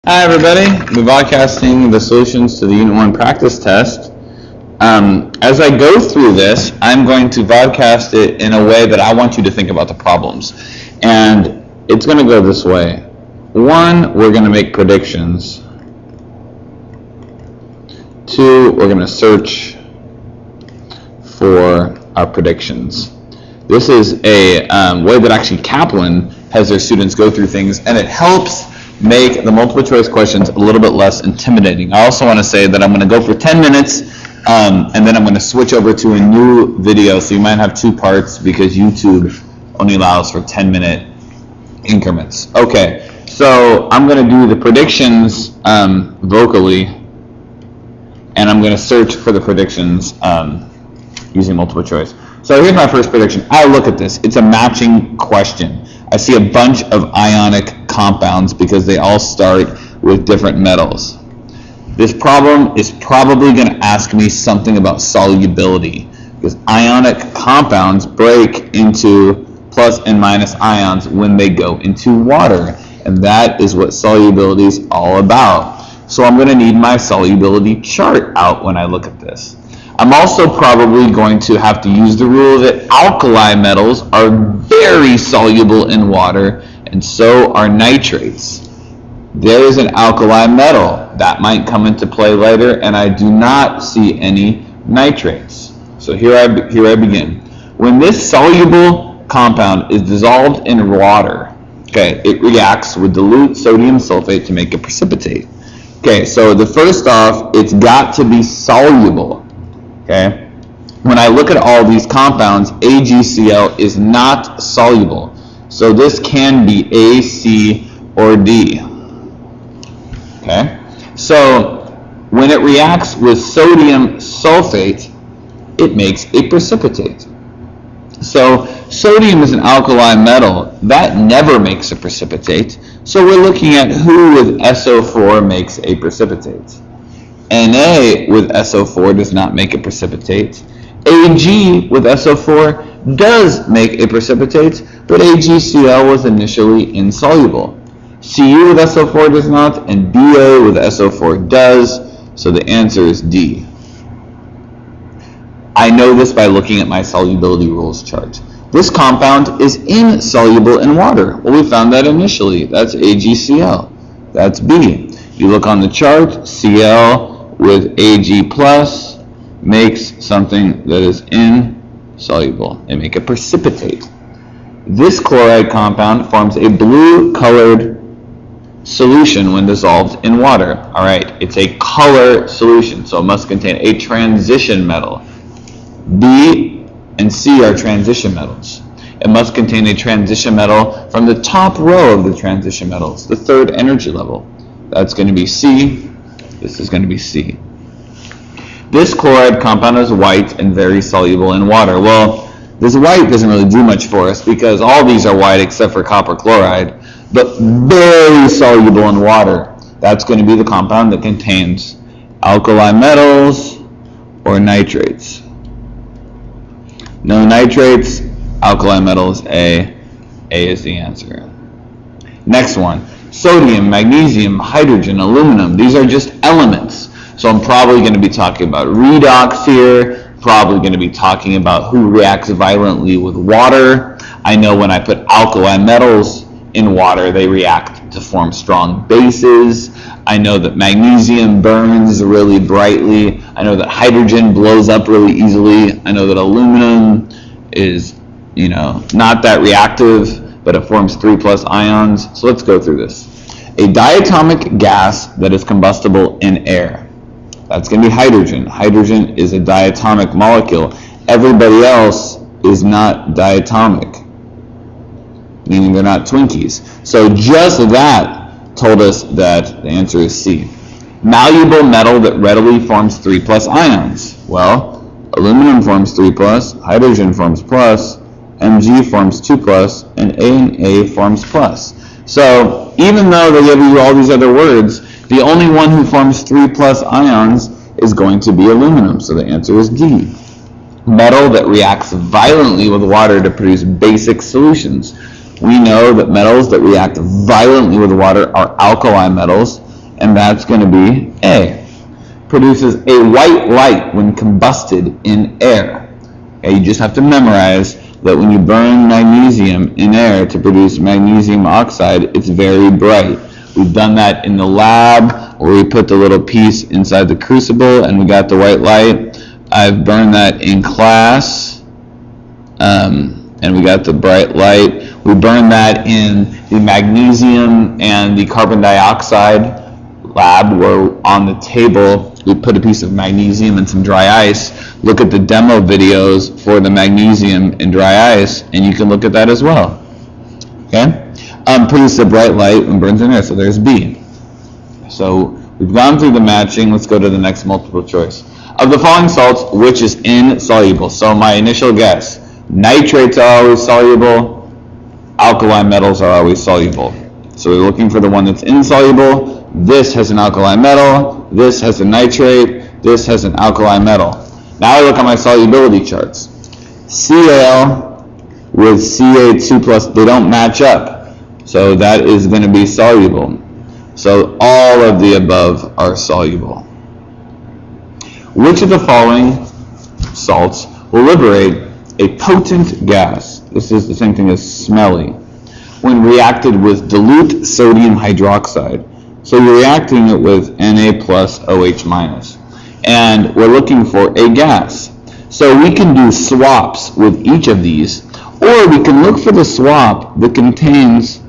Hi everybody, we're broadcasting the solutions to the Unit 1 practice test. As I go through this, I'm going to broadcast it in a way that I want you to think about the problems. And it's going to go this way. One, we're going to make predictions. Two, we're going to search for our predictions. This is a way that actually Kaplan has their students go through things, and it helps make the multiple choice questions a little bit less intimidating. I also want to say that I'm going to go for 10 minutes and then I'm going to switch over to a new video, so you might have two parts because YouTube only allows for 10-minute increments. Okay, so I'm going to do the predictions vocally, and I'm going to search for the predictions using multiple choice. So here's my first prediction. I look at this. It's a matching question. I see a bunch of ionic compounds because they all start with different metals. This problem is probably going to ask me something about solubility, because ionic compounds break into plus and minus ions when they go into water, and that is what solubility is all about. So I'm going to need my solubility chart out when I look at this. I'm also probably going to have to use the rule that alkali metals are very soluble in water, and so are nitrates. There is an alkali metal that might come into play later, and I do not see any nitrates. So here I begin. When this soluble compound is dissolved in water, okay, it reacts with dilute sodium sulfate to make a precipitate. Okay, so the first off, it's got to be soluble. Okay, when I look at all these compounds, AgCl is not soluble. So this can be A, C, or D. Okay, so when it reacts with sodium sulfate, it makes a precipitate. So sodium is an alkali metal. That never makes a precipitate. So we're looking at who with SO4 makes a precipitate. Na with SO4 does not make a precipitate. Ag with SO4 does make a precipitate, but AgCl was initially insoluble. Cu with SO4 does not, and Ba with SO4 does, so the answer is D. I know this by looking at my solubility rules chart. This compound is insoluble in water. Well, we found that initially. That's AgCl. That's B. You look on the chart, Cl with Ag plus makes something that is insoluble and make a precipitate. This chloride compound forms a blue colored solution when dissolved in water. All right, it's a color solution, so it must contain a transition metal. B and C are transition metals. It must contain a transition metal from the top row of the transition metals, the third energy level. That's going to be C. This is going to be C. This chloride compound is white and very soluble in water. Well, this white doesn't really do much for us because all these are white except for copper chloride, but very soluble in water. That's going to be the compound that contains alkali metals or nitrates. No nitrates, alkali metals, A. A is the answer. Next one. Sodium, magnesium, hydrogen, aluminum. These are just elements. So I'm probably going to be talking about redox here, probably going to be talking about who reacts violently with water. I know when I put alkali metals in water, they react to form strong bases. I know that magnesium burns really brightly. I know that hydrogen blows up really easily. I know that aluminum is, not that reactive, but it forms 3+ ions. So let's go through this. A diatomic gas that is combustible in air. That's going to be hydrogen. Hydrogen is a diatomic molecule. Everybody else is not diatomic, meaning they're not Twinkies. So just that told us that the answer is C. Malleable metal that readily forms 3+ ions. Well, aluminum forms 3+, hydrogen forms plus, Mg forms 2+, and A forms plus. So even though they give you all these other words, the only one who forms 3+ ions is going to be aluminum. So the answer is D. Metal that reacts violently with water to produce basic solutions. We know that metals that react violently with water are alkali metals. and that's going to be A. Produces a white light when combusted in air. Okay, you just have to memorize that when you burn magnesium in air to produce magnesium oxide, it's very bright. We've done that in the lab where we put the little piece inside the crucible and we got the white light. I've burned that in class, and we got the bright light. We burned that in the magnesium and the carbon dioxide lab, where on the table we put a piece of magnesium and some dry ice. Look at the demo videos for the magnesium and dry ice, and you can look at that as well. Okay? Produce a bright light when burns in air, so there's B. So we've gone through the matching. Let's go to the next multiple choice. Of the following salts, which is insoluble? So my initial guess, nitrates are always soluble, alkali metals are always soluble. So we're looking for the one that's insoluble. This has an alkali metal, this has a nitrate, this has an alkali metal. Now I look at my solubility charts. Cl with Ca2 plus, they don't match up. So that is going to be soluble. So all of the above are soluble. Which of the following salts will liberate a potent gas? This is the same thing as smelly. When reacted with dilute sodium hydroxide. So you're reacting it with Na plus OH minus. And we're looking for a gas. So we can do swaps with each of these, or we can look for the swap that contains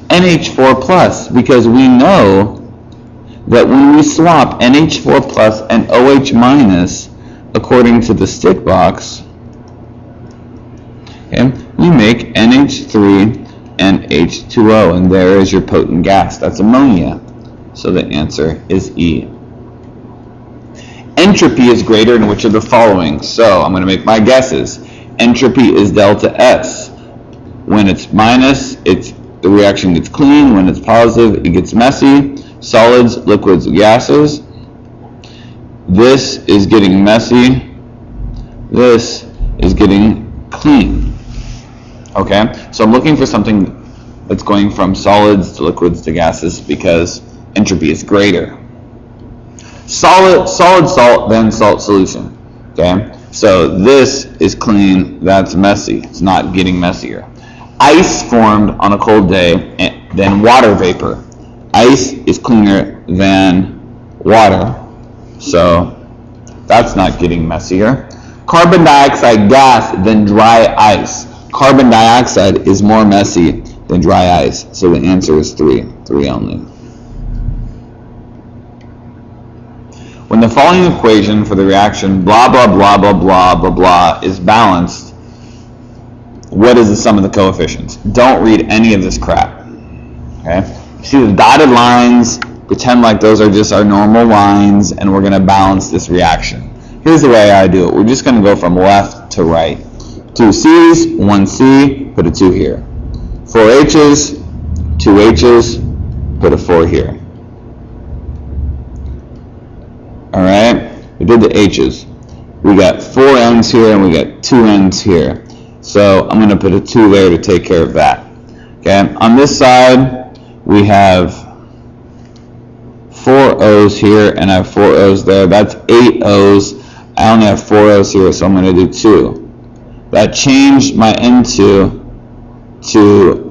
NH4 plus, because we know that when we swap NH4 plus and OH minus according to the stick box, okay, we make NH3 and H2O, and there is your potent gas. That's ammonia. So the answer is E. Entropy is greater in which of the following? So I'm going to make my guesses. Entropy is delta S. When it's minus, the reaction gets clean. When it's positive, it gets messy. Solids, liquids, gases. This is getting messy. This is getting clean. Okay, so I'm looking for something that's going from solids to liquids to gases because entropy is greater. Solid salt, then salt solution. Okay, so this is clean, that's messy. It's not getting messier. Ice formed on a cold day, then water vapor. Ice is cleaner than water, so that's not getting messier. Carbon dioxide gas, then dry ice. Carbon dioxide is more messy than dry ice, so the answer is 3 only. When the following equation for the reaction blah blah blah blah blah blah blah is balanced, what is the sum of the coefficients? Don't read any of this crap. Okay? See the dotted lines, pretend like those are just our normal lines, and we're going to balance this reaction. Here's the way I do it. We're just going to go from left to right. 2 C's, 1 C, put a 2 here. 4 H's, 2 H's, put a 4 here. Alright, we did the H's. We got 4 N's here and we got 2 N's here. So I'm going to put a 2 there to take care of that. Okay, on this side we have 4 O's here and I have 4 O's there. That's 8 O's. I only have 4 O's here, so I'm going to do 2. That changed my N2 to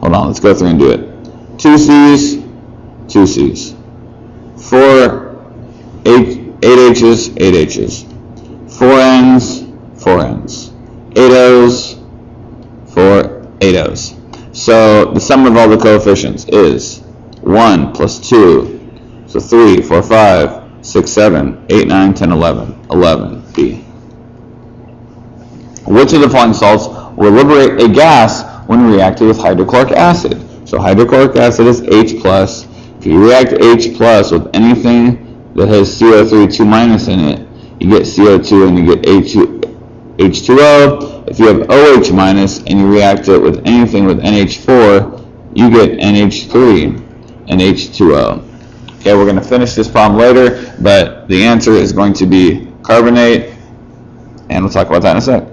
hold on, let's go through and do it. 2 C's, 2 C's. 8 H's, 8 H's. 4 N's, 4 N's. 8 O's, 4 8 O's. So the sum of all the coefficients is 1 plus 2. So 3, 4, 5, 6, 7, 8, 9, 10, 11. 11, B. Which of the following salts will liberate a gas when reacted with hydrochloric acid? So hydrochloric acid is H+. If you react H+ with anything that has CO3 2- in it, you get CO2 and you get H2O. If you have OH- and you react it with anything with NH4, you get NH3 and H2O. Okay, we're going to finish this problem later, but the answer is going to be carbonate, and we'll talk about that in a sec.